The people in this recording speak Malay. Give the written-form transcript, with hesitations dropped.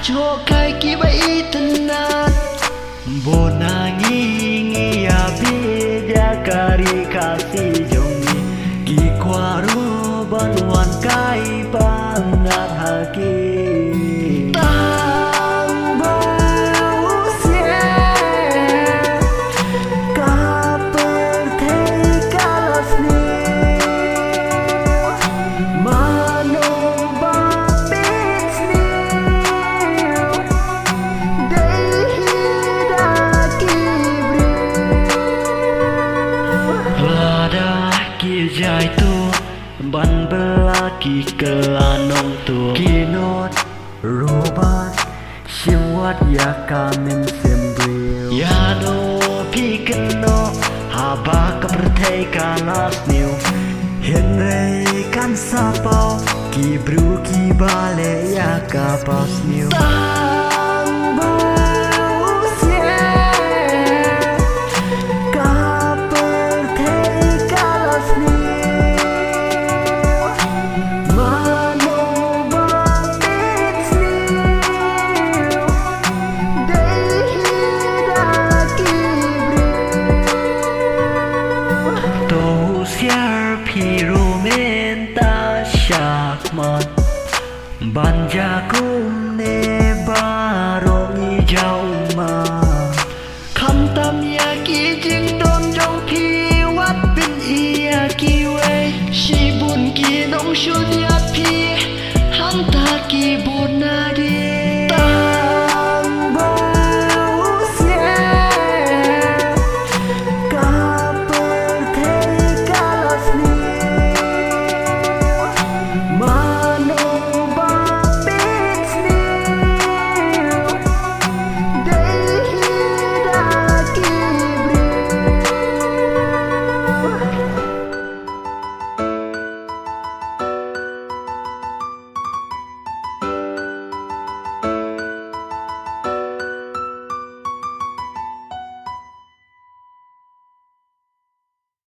Chokai kibai tenat Bonangi ngia beda kari kasih jongi Ki kwaro banwan kai bangat haki Jai tu ban belaki kelanong tu kinot robat simwat ya kamen sembril ya no pikeno haba kepertai kalas new henrei kan sapau ki bru ki bale ya kapas new Piru menta syakmat Banja